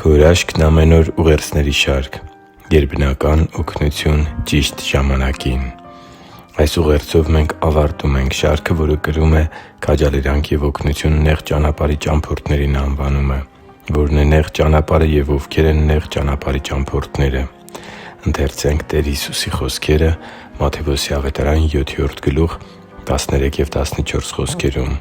Քո հրաշքն ամեն օր ուղերձների շարք։ Գերբնական օգնություն ճիշտ ժամանակին։ Այս ուղերձով մենք ավարտում ենք շարքը, որը կրում է «Քաջալերանք և օգնություն նեղ ճանապարհի ճամփորդներին» անվանումը։ Ո՞րն է նեղ ճանապարհը և ովքեր են նեղ ճանապարհի ճամփորդները։ Ընթերցենք Տեր Հիսուսի խոսքերը Մատթեոս 7:13-14 խոսքերում.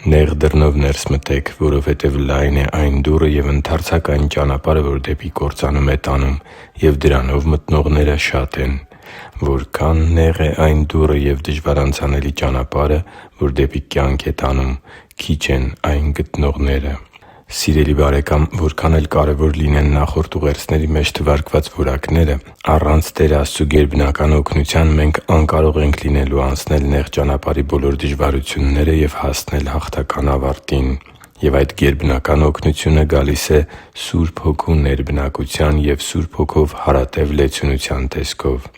«Նեղ դռնով ներս մտեք, որովհետև լայն է այն դուռը և ընդարձակ այն ճանապարհը, որ դեպի կործանում է տանում, և դրանով մտնողները շատ են։ Որքան նեղ է այն դուռը և դժվարանցանելի ճանապարհը, որ դեպի կյանք է տանում, քիչ են այն գտնողները» Սիրելի՛ բարեկամ, որքան էլ կարևոր լինեն նախորդ ուղերձների մեջ թվարկված որակները, առանց Տեր Աստծու գերբնական օգնության մենք անկարող ենք լինելու անցնել նեղ ճանապարհի բոլոր դժվարությունները և հասնել հաղթական ավարտին։ Եվ այդ գերբնական օգնությունը գալիս է Սուրբ Հոգու ներբնակության և Սուրբ Հոգով հարատև լեցունության տեսքով։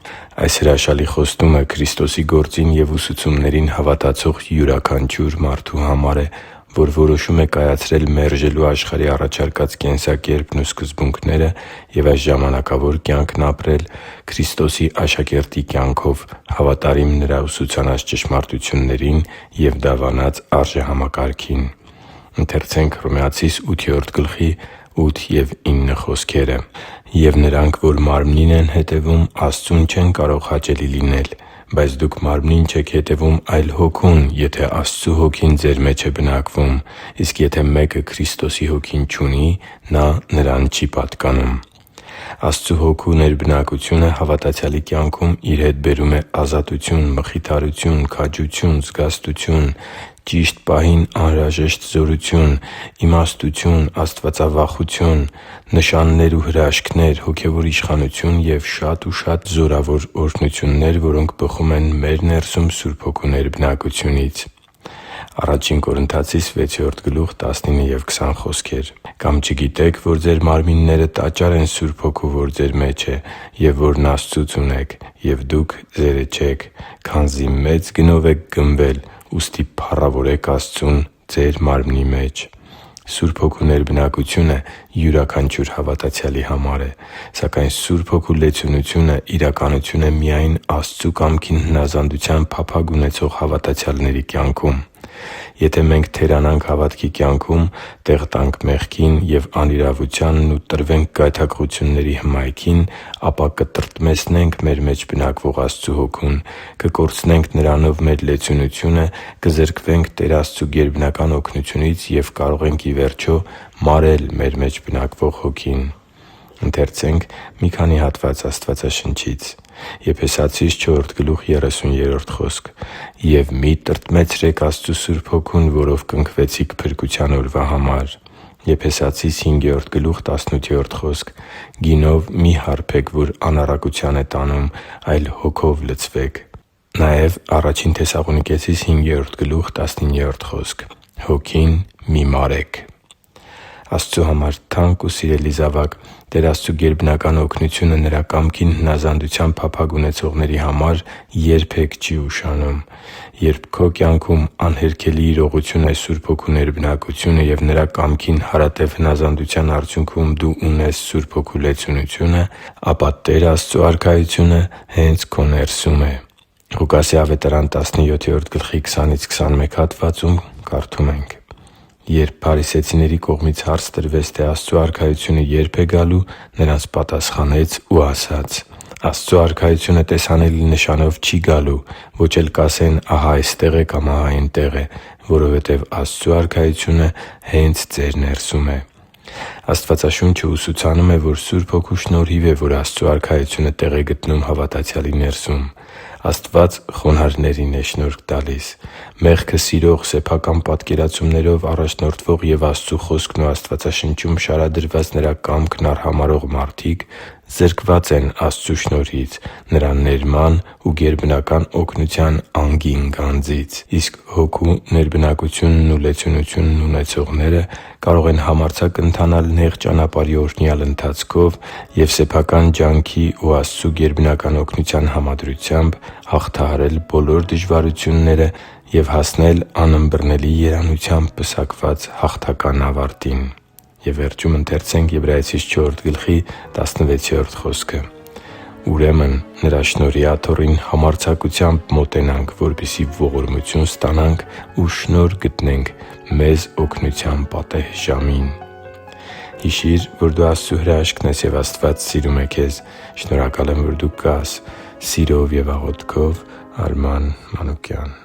Այս հրաշալի խոստումը Քրիստոսի գործին և ուսուցումներին հավատացող յուրաքանչյուր մարդու համար է, որ որոշում է կայացրել մերժելու աշխարհի առաջարկած կենսակերպն ու սկզբունքները և այս ժամանակավոր կյանքն ապրել Քրիստոսի աշակերտի կյանքով՝ հավատարիմ Նրա ուսուցանած ճշմարտություններին և դավանած արժեհամակարգին։ «Եվ նրանք, որ մարմնին են հետևում, Աստծուն չեն կարող հաճելի լինել։ Բայց դուք մարմնին չեք հետևում, այլ Հոգուն, եթե Աստծու Հոգին ձեր մեջ է բնակվում։ Իսկ եթե մեկը Քրիստոսի Հոգին չունի, նա նրան չի պատկանում» Աստծու Հոգու ներբնակությունը հավատացյալի կյանքում իր հետ բերում է ազատություն, մխիթարություն, քաջություն, զգաստություն, ճիշտ պահին անհրաժեշտ զորություն, իմաստություն, աստվածավախություն, նշաններ ու հրաշքներ, հոգևոր իշխանություն և շատ ու շատ զորավոր օրհնություններ, որոնք բխում են մեր ներսում Սուրբ Հոգու ներբնակությունից։ Ա Կորնթացիս 6:19-20 խոսքեր. «Կամ չգիտե՞ք, որ ձեր մարմինները տաճար են Սուրբ Հոգու, որ ձեր մեջ է, և որն Աստծուց ունեք, և դուք ձերը չեք, քանզի մեծ գնով եք գնվել, ուստի փառավորե՛ք Աստծուն ձեր մարմնի մեջ» Սուրբ Հոգու ներբնակությունը յուրաքանչյուր հավատացյալի համար է։ Սակայն Սուրբ Հոգու լեցունությունը իրականություն է միայն Աստծու կամքին հնազանդության փափագ ունեցող հավատացյալների կյանքում։ Եթե մենք թերանանք հավատքի կյանքում, տեղ տանք մեղքին և անիրավությանն ու տրվենք գայթակղությունների հմայքին, ապա կտրտմեցնենք մեր մեջ բնակվող Աստծու Հոգուն, կկորցնենք Նրանով մեր լեցունությունը, կզրկվենք Տեր Աստծու գերբնական օգնությունից և կարող ենք, ի վերջո, մարել մեր մեջ բնակվող Հոգին։ Եփեսացիս 4:30 «Եվ մի՛ տրտմեցրեք Աստծու Սուրբ Հոգուն, որով կնքվեցիք փրկության օրվա համար» Եփեսացիս 5:18 «Գինով մի՛ հարբեք, որ անառակության է տանում, այլ Հոգով լցվեք» Նաև Ա Թեսաղոնիկեցիս 5:19 «Հոգին մի՛ մարեք»։ Աստծու համար թանկ ու սիրելի՛ զավակ, Տեր Աստծու գերբնական օգնությունը Նրա կամքին հնազանդության փափագ ունեցողների համար երբե՛ք չի ուշանում։ Երբ քո կյանքում անհերքելի իրողություն է Սուրբ Հոգու ներբնակությունը և Նրա կամքին հարատև հնազանդության արդյունքում դու ունես Սուրբ Հոգու լեցունությունը, ապա Տեր Աստծու Արքայությունը հե՛նց քո ներսում է։ Ղուկաս 17:20-21 հատվածում կարդում ենք. «Երբ փարիսեցիների կողմից հարց տրվեց, թե Աստծու Արքայությունը ե՛րբ է գալու, նրանց պատասխանեց ու ասաց. «Աստծու Արքայությունը տեսանելի նշանով չի գալու, ոչ էլ կասեն՝ ահա այստեղ է կամ ահա այնտեղ է, որովհետև Աստծու Արքայությունը հե՛նց ձեր ներսում է»։ Աստվածաշունչը ուսուցանում է, որ Սուրբ Հոգու շնորհիվ է, որ Աստծու Արքայությունը տեղ է գտնում հավատացյալի ներսում։ Աստված խոնարհներին է շնորհ տալիս։ Մեղքը սիրող, սեփական պատկերացումներով առաջնորդվող և Աստծու Խոսքն ու Աստվածաշնչում շարադրված Նրա կամքն արհամարհող մարդիկ զրկված են Աստծու շնորհից՝ Նրա ներման ու գերբնական օգնության անգին գանձից։ Իսկ Հոգու ներբնակությունն ու լեցունությունն ունեցողները կարող են համարձակ ընթանալ նեղ ճանապարհի օրհնյալ ընթացքով և սեփական ջանքի ու Աստծու գերբնական օգնության համադրությամբ հաղթահարել բոլոր դժվարությունները և հասնել անըմբռնելի երանությամբ պսակված հաղթական ավարտին։ Եվ վերջում ընթերցենք Եբրայեցիս 4:16 խոսքը. «Ուրեմն Նրա շնորհի աթոռին համարձակությամբ մոտենանք, որպեսզի ողորմություն ստանանք ու շնորհ գտնենք մեզ օգնության պատեհ ժամին» Հիշի՛ր, որ դու Աստծո հրաշքն ես, և Աստված սիրում է քեզ։ Շնորհակալ եմ, որ դու կա՛ս։ Սիրով և աղոթքով, Արման Մանուկյան։